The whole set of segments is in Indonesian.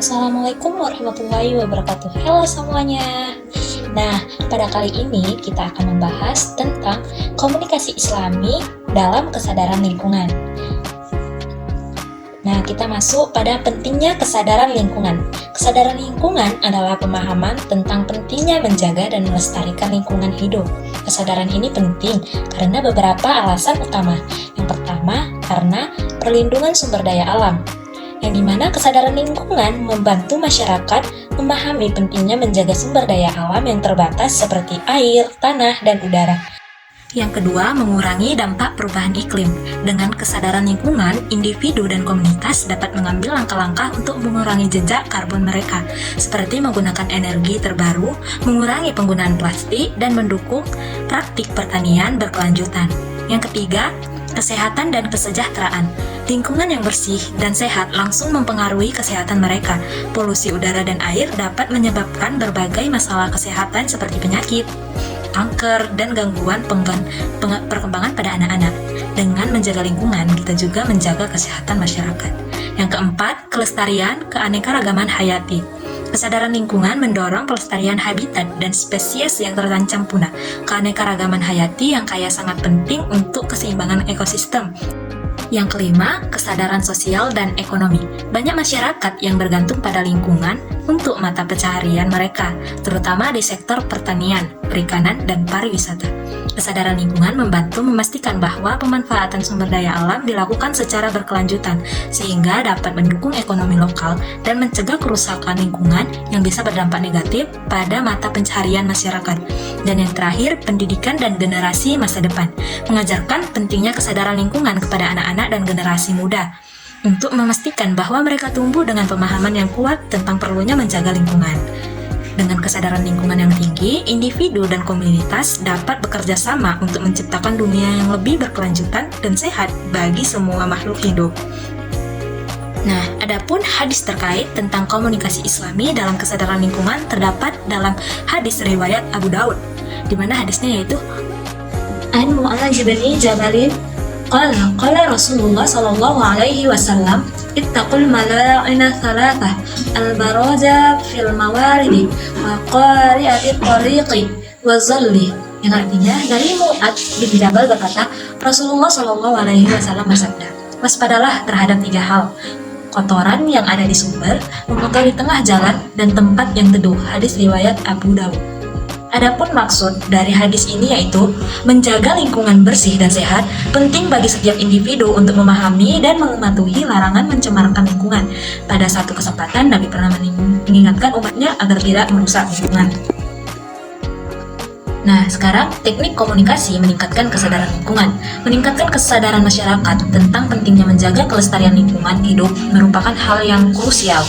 Assalamualaikum warahmatullahi wabarakatuh. Halo semuanya. Nah, pada kali ini kita akan membahas tentang komunikasi Islami dalam kesadaran lingkungan. Nah, kita masuk pada pentingnya kesadaran lingkungan. Kesadaran lingkungan adalah pemahaman tentang pentingnya menjaga dan melestarikan lingkungan hidup. Kesadaran ini penting karena beberapa alasan utama. Yang pertama, karena perlindungan sumber daya alam, yang dimana kesadaran lingkungan membantu masyarakat memahami pentingnya menjaga sumber daya alam yang terbatas seperti air, tanah, dan udara. Yang kedua, mengurangi dampak perubahan iklim. Dengan kesadaran lingkungan, individu dan komunitas dapat mengambil langkah-langkah untuk mengurangi jejak karbon mereka, seperti menggunakan energi terbaru, mengurangi penggunaan plastik, dan mendukung praktik pertanian berkelanjutan. Yang ketiga, kesehatan dan kesejahteraan. Lingkungan yang bersih dan sehat langsung mempengaruhi kesehatan mereka. Polusi udara dan air dapat menyebabkan berbagai masalah kesehatan seperti penyakit, kanker, dan gangguan perkembangan pada anak-anak. Dengan menjaga lingkungan, kita juga menjaga kesehatan masyarakat. Yang keempat, kelestarian keanekaragaman hayati. Kesadaran lingkungan mendorong pelestarian habitat dan spesies yang terancam punah. Keanekaragaman hayati yang kaya sangat penting untuk keseimbangan ekosistem. Yang kelima, kesadaran sosial dan ekonomi. Banyak masyarakat yang bergantung pada lingkungan untuk mata pencaharian mereka, terutama di sektor pertanian, perikanan, dan pariwisata. Kesadaran lingkungan membantu memastikan bahwa pemanfaatan sumber daya alam dilakukan secara berkelanjutan, sehingga dapat mendukung ekonomi lokal dan mencegah kerusakan lingkungan yang bisa berdampak negatif pada mata pencaharian masyarakat. Dan yang terakhir, pendidikan dan generasi masa depan. Mengajarkan pentingnya kesadaran lingkungan kepada anak-anak dan generasi muda untuk memastikan bahwa mereka tumbuh dengan pemahaman yang kuat tentang perlunya menjaga lingkungan. Dengan kesadaran lingkungan yang tinggi, individu dan komunitas dapat bekerja sama untuk menciptakan dunia yang lebih berkelanjutan dan sehat bagi semua makhluk hidup. Nah, adapun hadis terkait tentang komunikasi Islami dalam kesadaran lingkungan terdapat dalam hadis riwayat Abu Daud, di mana hadisnya yaitu An Mu'adz bin Jabal qala Rasulullah sallallahu alaihi wasallam ittaqul mala'ina thalathah al-baraja fil mawaridi wa qari'atit tariqi wa zalli, yang artinya dari Mu'adz bin Jabal berkata, Rasulullah sallallahu alaihi wasallam bersabda, waspadalah terhadap 3 hal: kotoran yang ada di sumber, mengotori tengah jalan, dan tempat yang teduh. Hadis riwayat Abu Daud. Adapun maksud dari hadis ini yaitu menjaga lingkungan bersih dan sehat penting bagi setiap individu untuk memahami dan mematuhi larangan mencemarkan lingkungan. Pada satu kesempatan, Nabi pernah mengingatkan umatnya agar tidak merusak lingkungan. Nah, sekarang teknik komunikasi meningkatkan kesadaran lingkungan. Meningkatkan kesadaran masyarakat tentang pentingnya menjaga kelestarian lingkungan hidup merupakan hal yang krusial.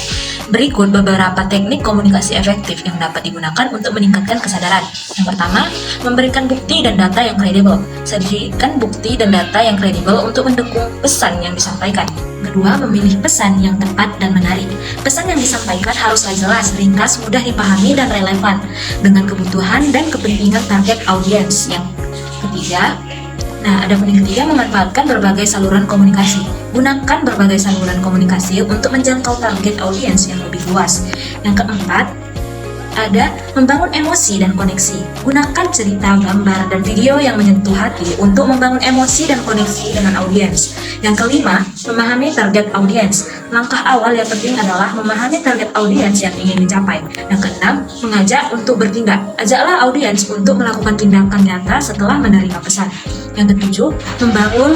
Berikut beberapa teknik komunikasi efektif yang dapat digunakan untuk meningkatkan kesadaran. Yang pertama, memberikan bukti dan data yang kredibel. Sajikan bukti dan data yang kredibel untuk mendukung pesan yang disampaikan. Kedua, memilih pesan yang tepat dan menarik. Pesan yang disampaikan haruslah jelas, ringkas, mudah dipahami, dan relevan dengan kebutuhan dan kepentingan target audiens. Yang ketiga, memanfaatkan berbagai saluran komunikasi. Gunakan berbagai saluran komunikasi untuk menjangkau target audiens yang lebih luas. Yang keempat, membangun emosi dan koneksi. Gunakan cerita, gambar, dan video yang menyentuh hati untuk membangun emosi dan koneksi dengan audiens. Yang kelima, memahami target audiens. Langkah awal yang penting adalah memahami target audiens yang ingin dicapai. Yang keenam, mengajak untuk bertindak. Ajaklah audiens untuk melakukan tindakan nyata setelah menerima pesan. Yang ketujuh, membangun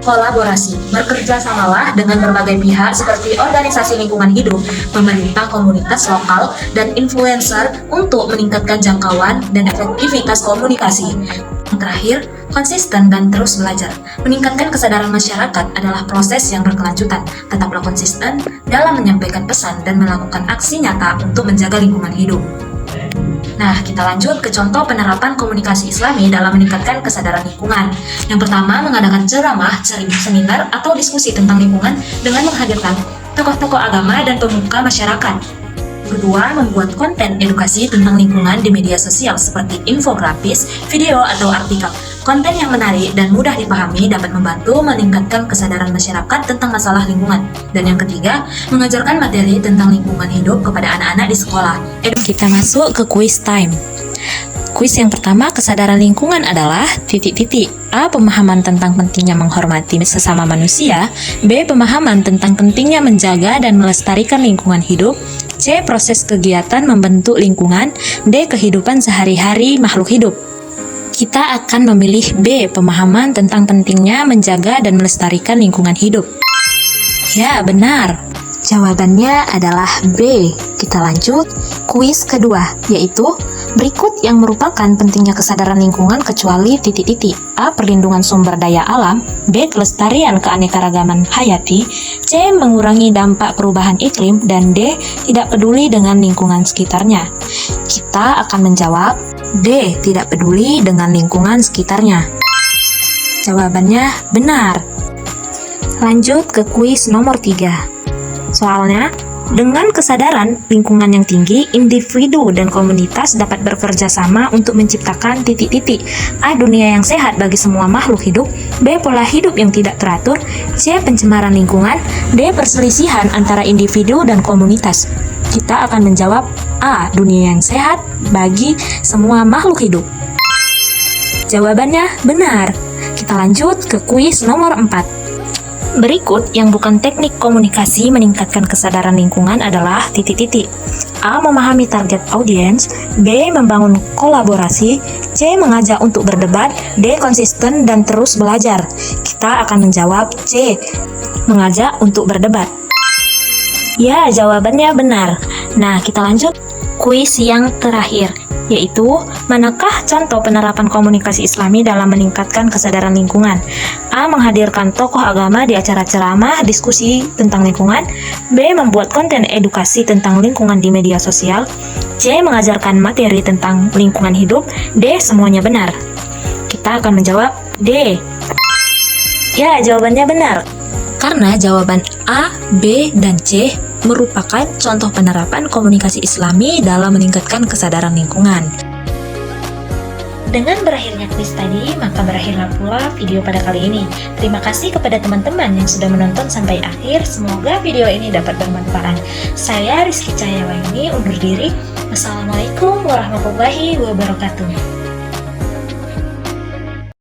kolaborasi. Bekerja samalah dengan berbagai pihak seperti organisasi lingkungan hidup, pemerintah, komunitas lokal, dan influencer untuk meningkatkan jangkauan dan efektivitas komunikasi. Yang terakhir, konsisten dan terus belajar. Meningkatkan kesadaran masyarakat adalah proses yang berkelanjutan. Tetaplah konsisten dalam menyampaikan pesan dan melakukan aksi nyata untuk menjaga lingkungan hidup. Nah, kita lanjut ke contoh penerapan komunikasi Islami dalam meningkatkan kesadaran lingkungan. Yang pertama, mengadakan ceramah, seminar, atau diskusi tentang lingkungan dengan menghadirkan tokoh-tokoh agama dan pemuka masyarakat. Kedua, membuat konten edukasi tentang lingkungan di media sosial seperti infografis, video, atau artikel. Konten yang menarik dan mudah dipahami dapat membantu meningkatkan kesadaran masyarakat tentang masalah lingkungan. Dan yang ketiga, mengajarkan materi tentang lingkungan hidup kepada anak-anak di sekolah. Kita masuk ke quiz time. Kuis yang pertama, kesadaran lingkungan adalah A. Pemahaman tentang pentingnya menghormati sesama manusia. B. Pemahaman tentang pentingnya menjaga dan melestarikan lingkungan hidup. C. Proses kegiatan membentuk lingkungan. D. Kehidupan sehari-hari makhluk hidup. Kita akan memilih B. Pemahaman tentang pentingnya menjaga dan melestarikan lingkungan hidup. Ya, benar. Jawabannya adalah B. Kita lanjut, kuis kedua, yaitu berikut yang merupakan pentingnya kesadaran lingkungan kecuali A. Perlindungan sumber daya alam. B. Kelestarian keanekaragaman hayati. C. Mengurangi dampak perubahan iklim. Dan D. Tidak peduli dengan lingkungan sekitarnya. Kita akan menjawab D. Tidak peduli dengan lingkungan sekitarnya. Jawabannya benar. Lanjut ke kuis nomor 3. Soalnya, dengan kesadaran lingkungan yang tinggi, individu dan komunitas dapat bekerja sama untuk menciptakan A. Dunia yang sehat bagi semua makhluk hidup. B. Pola hidup yang tidak teratur. C. Pencemaran lingkungan. D. Perselisihan antara individu dan komunitas. Kita akan menjawab A. Dunia yang sehat bagi semua makhluk hidup. Jawabannya benar. Kita lanjut ke kuis nomor 4. Berikut yang bukan teknik komunikasi meningkatkan kesadaran lingkungan adalah A. Memahami target audiens. B. Membangun kolaborasi. C. Mengajak untuk berdebat. D. Konsisten dan terus belajar. Kita akan menjawab C. Mengajak untuk berdebat. Ya, jawabannya benar. Nah, kita lanjut kuis yang terakhir, yaitu manakah contoh penerapan komunikasi Islami dalam meningkatkan kesadaran lingkungan? A. Menghadirkan tokoh agama di acara ceramah, diskusi tentang lingkungan. B. Membuat konten edukasi tentang lingkungan di media sosial. C. Mengajarkan materi tentang lingkungan hidup. D. Semuanya benar. Kita akan menjawab D. Ya, jawabannya benar. Karena jawaban A, B, dan C merupakan contoh penerapan komunikasi Islami dalam meningkatkan kesadaran lingkungan. Dengan berakhirnya kuis tadi, maka berakhirlah pula video pada kali ini. Terima kasih kepada teman-teman yang sudah menonton sampai akhir. Semoga video ini dapat bermanfaat. Saya Rizky Cahyawayuni undur diri. Wassalamualaikum warahmatullahi wabarakatuh.